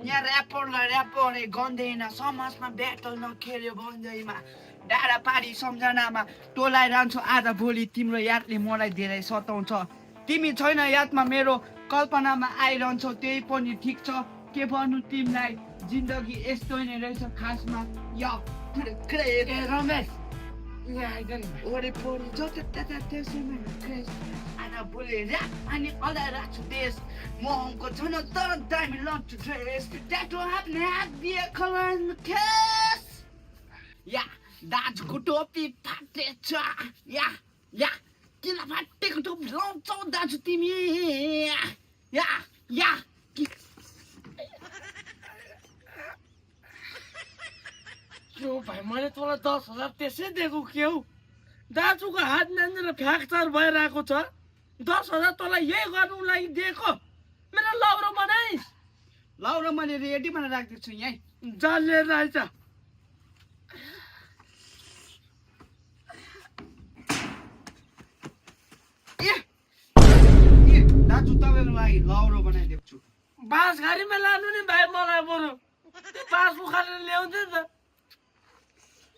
यहाँ ऱ्यापरले गन्दैन समाजमा ब्याटल नखेल्यो भन्दैमा डाँडा पारी सम्झनामा टोलाइरहन्छु आज भोलि तिम्रो यादले मलाई धेरै सताउँछ तिमी छैन यादमा मेरो कल्पनामा आइरहन्छौ त्यही पनि ठिक छ के भन्नु तिमीलाई जिन्दगी यस्तो नै रहेछ खासमा रमेश वरिपरि जता त्यसैमा आज भोलि ऱ्याप अनि अल्लाह राख्छु देश महँगो छैन तर दामी लन्च ड्रेस ट्याटो हाप्ने हात दिए कलर केस या दाजुको टोपी फाटेछ या किन फाटेको टोपी लाउँछौ दाजु तिमी या यो भाइ मैले तँलाई 10,000 त्यसै दिएको के हौ दाजुको हात नानेर फ्र्याक्चर भइरहेको छ 10,000 तँलाई यही गर्नुको लागि दिएको मेरो लौरो बनाइस् लौरो मैले रेडी बनाएर राखिदिएको छु यहीँ जाल लिएर आइज दाजु तपाईँको लागि लौरो बनाइदिएको छु बाँस घारीमा लानु नि भाइ मलाई बरु त्यो बाँस उखालेर ल्याउँथ्यो नि त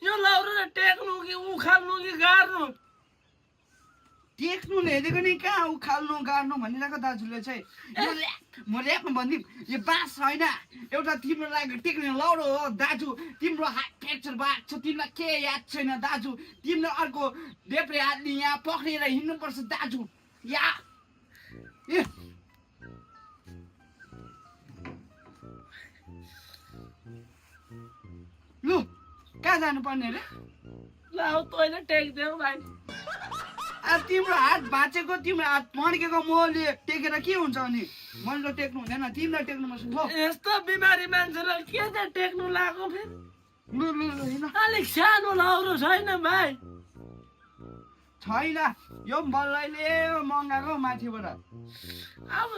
यो लौरो र टेक्नु कि उखाल्नु कि गाड्नु टेक्नु हेरेको नि कहाँ उखाल्नु गाड्नु भनिरहेको दाजुले चाहिँ म ऱ्यापमा भनिदिउँ यो बाँस होइन एउटा तिम्रो लागि टेक्ने लौरो हो दाजु तिम्रो हात फ्र्याक्चर भएको छ तिमीलाई के याद छैन दाजु तिम्रो अर्को देब्रे हातले यहाँ पक्रेर हिँड्नुपर्छ दाजु या लु कहाँ जानुपर्ने रे ल तैँले टेक्देऊ भाइ अब तिम्रो हात भाँचेको तिम्रो हात मर्केको मोले टेकेर के हुन्छ अनि मैले त टेक्नु हुँदैन तिमीलाई टेक्नु पर्छ ल यस्तो बिमारी मान्छेलाई के चाहिँ टेक्नु लाग्यो फेरि लु लु लु हिँड अलिक सानो लौरो छैन भाइ छैन यो बल्लैले मगाएको माथिबाट अब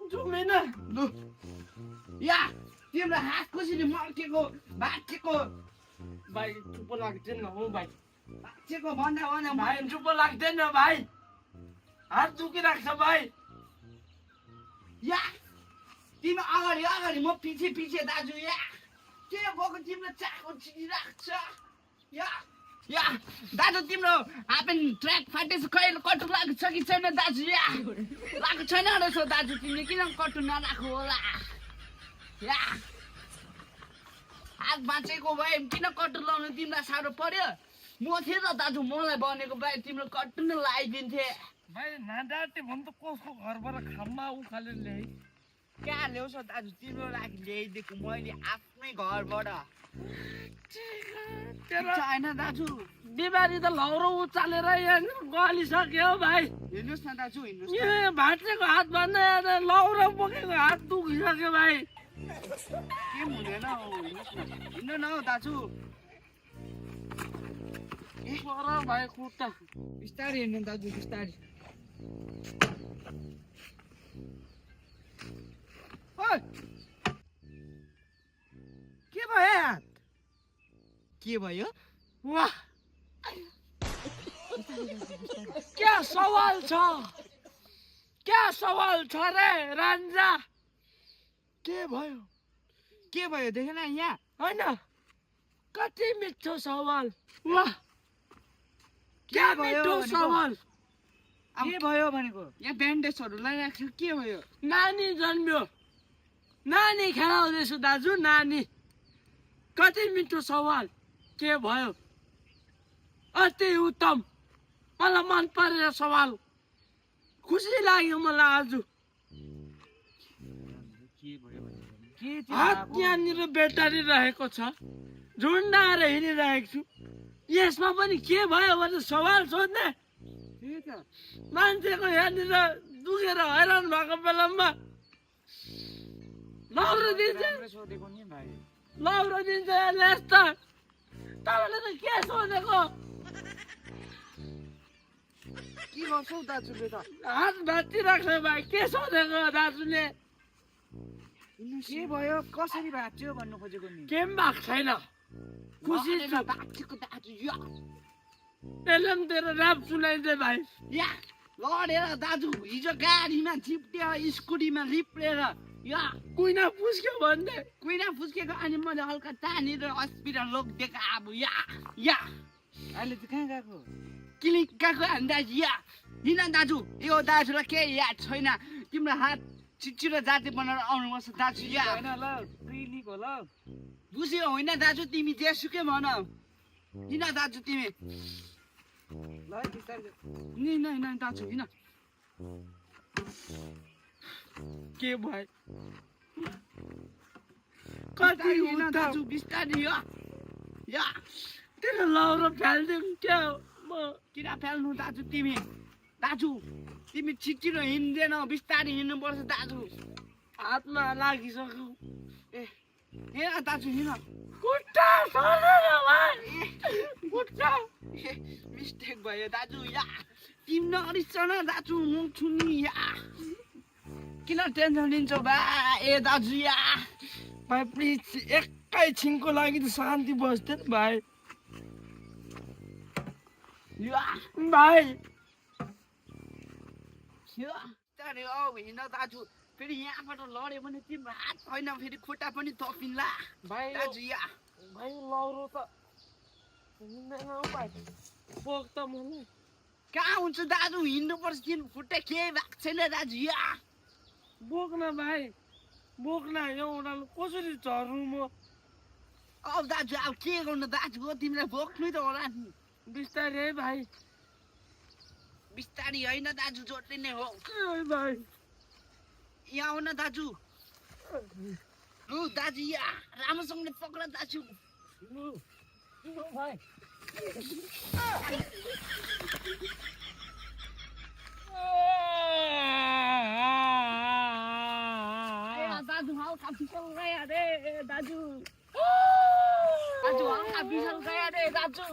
जुमेन लु या तिम्रो हात कसरी मर्केको भाँचेको भाइ चुप लाग्दैन हो भाइ भाँचेको भन्दा भाइ चुप लाग्दैन भाइ हात दुखिरहेको छ भाइ या तिमी अगाडि अगाडि म पछि पछि दाजु या के भएको तिम्रो चाको छिरिरहेको छ या दाजु तिम्रो हाफेन ट्र्याक फाटेछ कहिले कटु लागेको छ कि छैन दाजु या लागेको छैन रहेछ दाजु तिमीले किन कटु नराखो होला या हात बाँचेको भए किन कटु लाउनु तिमीलाई साह्रो पर्यो म थिएँ त दाजु मलाई बनेको भए तिम्रो कटु नै लगाइदिन्थे भाइ नाडाटे भन् त कसको घरबाट खाममा उखालेर ल्याइ कहाँ ल्याउँछ दाजु तिम्रो लागि ल्याइदिएको मैले आफ्नै घरबाट होइन दाजु बिमारी त लौरो उचालेर यहाँ गलिसक्यो भाइ हेर्नुहोस् न दाजु हेर्नुहोस् ए भाँचेको हात भन्दा लौरो बोकेको हात दुखिसक्यो भाइ के हुँदैन हौ हेर्नुहोस् न हिँड्नु न हौ दाजु भाइ खुट्टा बिस्तारै हिँड्नु दाजु बिस्तारै के भयो हात के भयो वाह क्या सवाल छ रे रान्जा के भयो देखेन यहाँ होइन कति मिठो सवाल वाह क्या मिठो सवाल के भयो भनेको यहाँ ब्यान्डेजहरू लगाइराख्छ के भयो नानी जन्म्यो नानी खेलाउँदैछु दाजु नानी कति मिठो सवाल के भयो अति उत्तम मलाई मन परेर सवाल खुसी लाग्यो मलाई आज हात यहाँनिर ब्याट्री रहेको छ झुन्डाएर हिँडिरहेको छु यसमा पनि के भयो भने सवाल सोध्ने मान्छेको यहाँनिर दुखेर हैरान भएको बेलामा लौरो दिन्छ यसले यस्ता तपाईँले त के सोधेको के गर्छौ दाजुले त हात भाँचिरहेको छ भाइ के सोधेको दाजुले के भयो कसरी भाँच्यो भन्नु खोजेको नि केही भएको छैन खुसी छु भाँचेको दाजु त्यसले पनि तेरो ऱ्याप सुनाइदिए भाइ या लडेर दाजु हिजो गाडीमा चिप्ट्यो स्कुटीमा लिप्रेर या कुइना पुस्क्यो भन्ने कुइना फुस्केको अनि मैले हल्का तानेर हस्पिटल लगिदिएको अब या अहिले चाहिँ कहाँ गएको क्लिनिक गएको हामी दाजु या हिँड दाजु यो दाजुलाई केही याद छैन तिम्रो हात चिचिरो जाति बनाएर आउनुपर्छ दाजु या होइन ल क्लिनिक होला बुझ्यो होइन दाजु तिमी जेसुकै भन हिँड दाजु तिमी ल बिस्तारै नै दाजु हिँड के भयो कति कति हिँड उता दाजु बिस्तारै या तेरो लौरो फालिदिउँ क्या म किन फाल्नु दाजु दाजु तिमी छिचिरो हिँड्दैनौ बिस्तारै हिँड्नुपर्छ दाजु हातमा लागिसक्यो ए हिँड दाजु हिँड खुट्टा छोडेर भाइ खुट्टा ए मिस्टेक भयो दाजु या तिमी नरिसन दाजु म छु नि या किन टेन्सन लिन्छौ बा ए दाजु या भाइ प्लिज एकैछिनको लागि त शान्ति बस्दै नि भाइ या भाइ बिस्तारै औ हिँड दाजु फेरि यहाँबाट लड्यो भने तिम्रो हात छैन फेरि खुट्टा पनि थपिन्ला भाइ दाजु या भाइ लौरो त हिँड्दैन हौ भाइ बोक त मलाई कहाँ हुन्छ दाजु हिँड्नुपर्छ तिम्रो खुट्टा केही भएको छैन दाजु या बोक न भाइ बोक न एउटा कसरी झर्नु म औ दाजु अब के गर्नु दाजु हो तिमीलाई बोक्नु त होला नि बिस्तारै है भाइ बिस्तारी होइन दाजु जोडले नै हो ए भाइ यहाँ आउन दाजु लु दाजु यहाँ राम्रोसँगले पक्र दाजु लु भाइ दाजु हल्का फिसल गयो रे दाजु दाजु हल्का फिसल गयो रे दाजु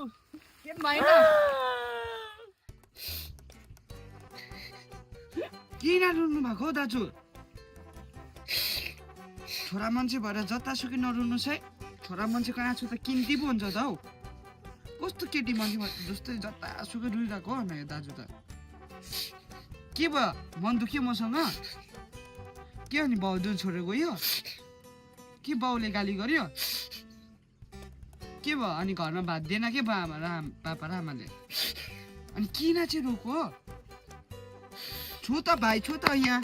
के भएन किन रुनु भएको दाजु छोरा मान्छे भएर जतासुकै नरुनुहोस् है छोरा मान्छेको आँसु त किन्ती पो हुन्छ त हौ कस्तो केटी मान्छे जस्तै जतासुकै रुइरहेको हो न यो दाजु त के भयो मन दुख्यो मसँग के अनि बाउ दुध छोडेर गयो के बाउले गाली गर्यो के भयो अनि घरमा भात दिएन के भयो आमा पापा र आमाले अनि किन चाहिँ रोको छु त भाइ छु त यहाँ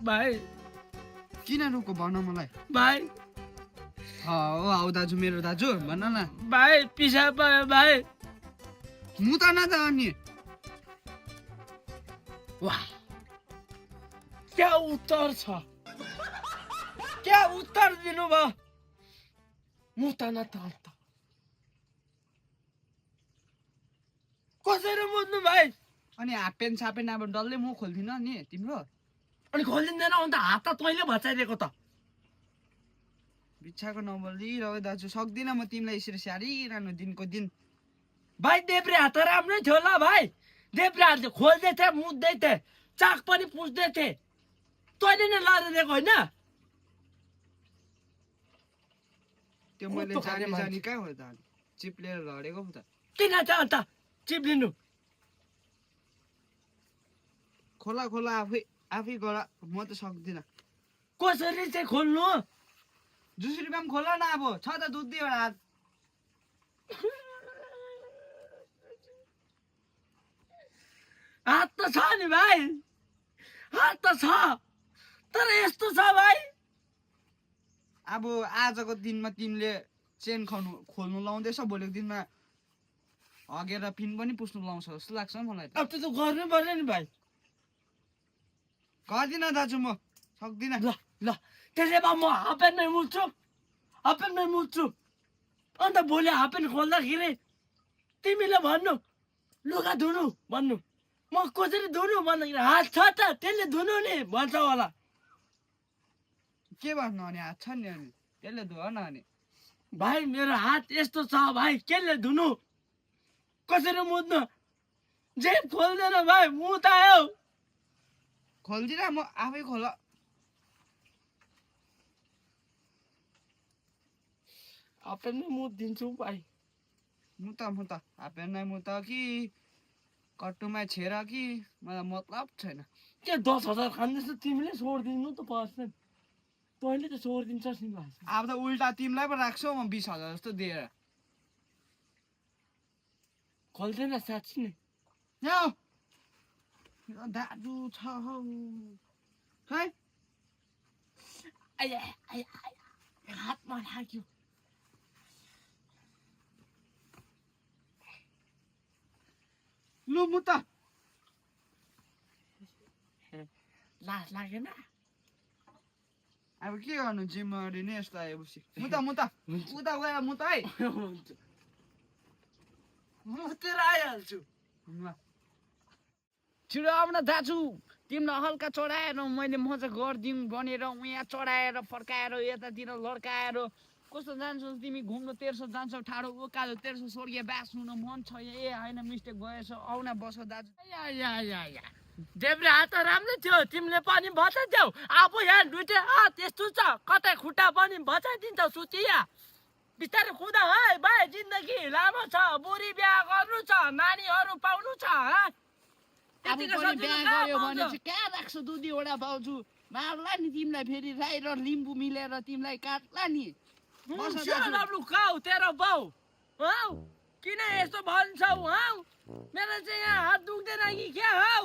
भाइ किन रोको भन मलाई भाइ हौ दाजु मेरो दाजु भन न भाइ पिसाब भयो भाइ मु त न त अनि वाह क्या उत्तर छ क्या उत्तर दिनुभयो मुता न त अन्त कसरी मुत्नु भाइ अनि हाफ पेन्ट सापेन अब डल्लै म खोल्दिनँ नि तिम्रो अनि खोलिँदैन अन्त हात त तैँले भचाइदिएको त बिच्छाको नबोलिरह्यो दाजु सक्दिनँ म तिमीलाई यसरी स्याहारिरहनु दिनको दिन भाइ देब्रे हात त राम्रै थियो ल भाइ देब्रे हात खोल्दै थिए मुत्दै थिए चाक पनि पुस्दै थिए तैँले नै लडिदिएको होइन त्यो मैले कस्तो खाले जानी मान्छे। जानी कहाँ हो त अनि चिप्लेर लडेको पो त किन त अन्त चिप्लिनु खोला खोला आफै गर म त सक्दिनँ कसरी चाहिँ खोल्नु 200 रुपियाँ खोल न अब छ त दुध दियो हात हात त छ नि भाइ हात त छ तर यस्तो छ भाइ अब आजको दिनमा तिमीले चेन खोल्नु लाउँदैछ भोलिको दिनमा हगेर पिन पनि पुस्नु लाउँछ जस्तो लाग्छ मलाई त अब त्यो त गर्नु पर्यो नि भाइ गर्दिनँ दाजु म सक्दिनँ ल ल त्यसले भए म हाफप्यान्टमै मुत्छु हाफप्यान्टमै मुत्छु अन्त भोलि हाफप्यान्ट खोल्दाखेरि तिमीले भन्नु लुगा धुनु भन्नु म कसरी धुनु भन्दाखेरि हात छ त त्यसले धुनु नि भन्छ होला के भन्नु अनि हात छ नि अनि त्यसले धुव न अनि भाइ मेरो हात यस्तो छ भाइ केले धुनु कसरी मुत्नु जे खोल्दैन भाइ मुत आयो खोल्दिनँ म आफै खोल हाफप्यान्टमै मुत दिन्छु भाइ म त हाफप्यान्टमै म त कि कट्टुमा छेर कि मलाई मतलब छैन के 10,000 खाँदैछ तिमीले छोडिदिनु त पर्छ तैँले त छोडिदिन्छस् नि भाइ अब त उल्टा तिमीलाई पो राख्छु म 20,000 जस्तो दिएर खोल्दैन साँच्ची नै जाऊ दाजु छ हौ खै आया आया आया हातमा लाग्यो लु मु त लाज लागेन अब के गर्नु जिम्मेवारी नै यस्तो आएपछि मु त उता गएर मु त है म तेर आइहाल्छु छिटो आउन दाजु तिमीलाई हल्का चढाएर मैले मजा गरिदिउँ भनेर यहाँ चढाएर फर्काएर यतातिर लड्काएर कस्तो जान्छौ तिमी घुम्नु तेर्सो जान्छौ ठाडो उकालो तेर्सो स्वर्गीय बास हुन मन छ ए होइन मिस्टेक भएछ आउन बस दाजु या देब्रे हात राम्रो थियो तिमीले पनि बचाइदेऊ अब यहाँ दुइटै हात यस्तो छ कतै खुट्टा पनि बचाइदिन्छ सुतिया बिस्तारै कुदा है भाइ जिन्दगी लामो छ बुढी बिहा गर्नु छ नानीहरू पाउनु छ अब पनि बिहा गऱ्यो भने चाहिँ कहाँ राख्छ दुईवटा भाउजू मार्ला नि तिमीलाई फेरि राई र लिम्बू मिलेर तिमीलाई काट्ला नि खाऊ तेरो बाउ हौ किन यस्तो भन्छौ हौ मेरो चाहिँ यहाँ हात दुख्दैन कि क्या हौ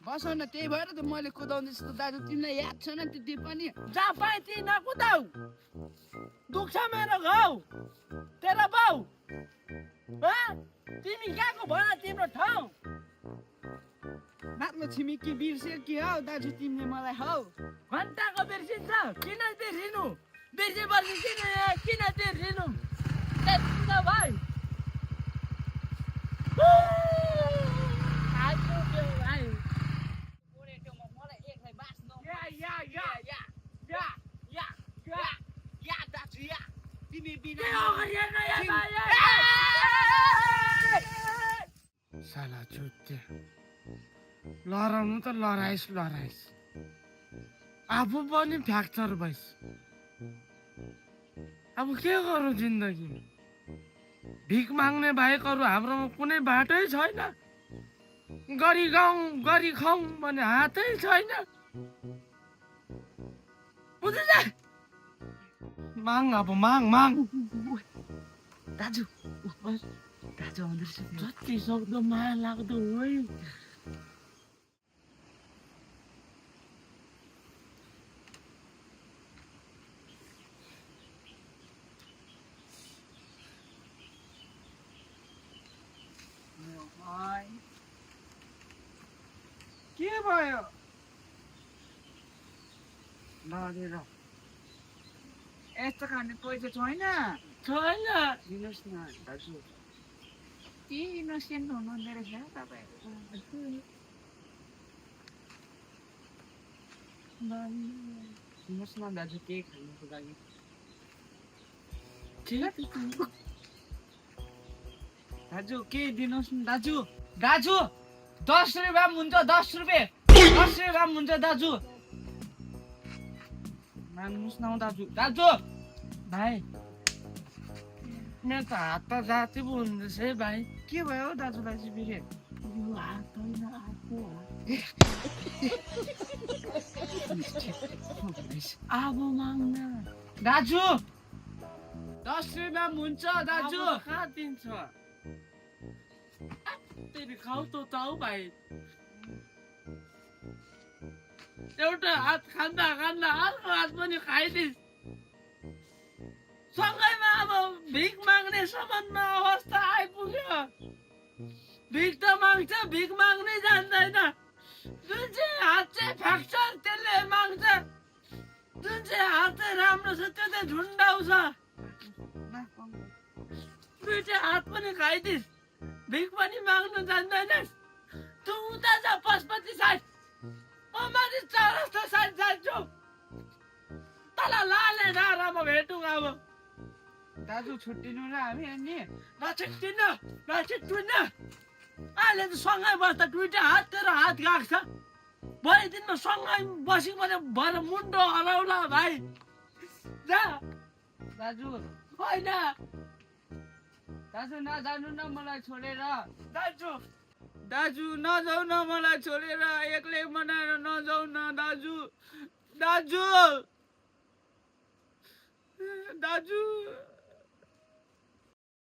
बस न त्यही भएर त मैले कुदाउँदैछु त दाजु तिमीलाई याद छैन त्यो पनि जहाँ पाए त्यही नकुदाऊ दुख्छ मेरो घाउ तेरो बाउ तिमी कहाँको भन तिम्रो ठाउँ माथि छिमेकी बिर्स्यो कि हौ दाजु तिमीले मलाई हौ घन्टाको बिर्सिन्छ किन बिर्सिनु बिर्सेपछि किन बिर्सिनु भाइ साला चुत्ते लडाउनु त लडाइस् आफू पनि फ्र्याक्चर भइस् अब के गरौँ जिन्दगी भिख माग्ने बाहेक अरू हाम्रोमा कुनै बाटै छैन गरी गाउँ गरी खाउँ भने हातै छैन बुझ्छ माग अब माग दाजु दाजु आउँदैछ जति सक्दो माया लाग्दो है के भयो लगेर यस्तो खाने पैसा छैन दिनुहोस् न दाजु के इनोसेन्ट हुनुहुँदो रहेछ तपाईँहरू दिनुहोस् न दाजु केही खानुको लागि दाजु के दिनुहोस् न दाजु 10 रुपियाँ हुन्छ 10 रुपियाँ हुन्छ दाजु मान्नुहोस् न दाजु भाइ मेरो त हात त जाति पो हुँदैछ है भाइ के भयो दाजुलाई चाहिँ फेरि यो हात होइन अर्को अब माग्न दाजु 10 रुपियाँ हुन्छ दाजु कहाँ दिन्छ तेरि खाऊ त हौ भाइ एउटा हात खाँदा अर्को हात पनि खाइदिस् सँगैमा अब भिख माग्ने सम्बन्धमा अवस्था आइपुग्यो भिख त माग्छ भिख माग्नै जान्दैन जुन चाहिँ हात चाहिँ फ्र्याक्चर त्यसले माग्छ जुन चाहिँ हात चाहिँ राम्रो छ त्यो चाहिँ झुन्डाउँछ दुईटै हात पनि खाइदिस् भिख पनि माग्नु जान्दैनस् तँ उता जा पशुपति साइड म माथि चौरस्ता साइड जान्छु तल लाले डाँडामा भेटौँ अब दाजु छुट्टिनु र हामी अनि नछुट्टिनु अहिले त सँगै बस्दा दुईटा हात तेरो हात गएको छ भोलि दिनमा सँगै बस्यो भने भएर मुन्डो हराउला भाइ जा दाजु होइन दाजु नजानु न मलाई छोडेर जान्छु दाजु नजाऊ न मलाई छोडेर एक्लै बनाएर नजाऊ न दाजु दाजु दाजु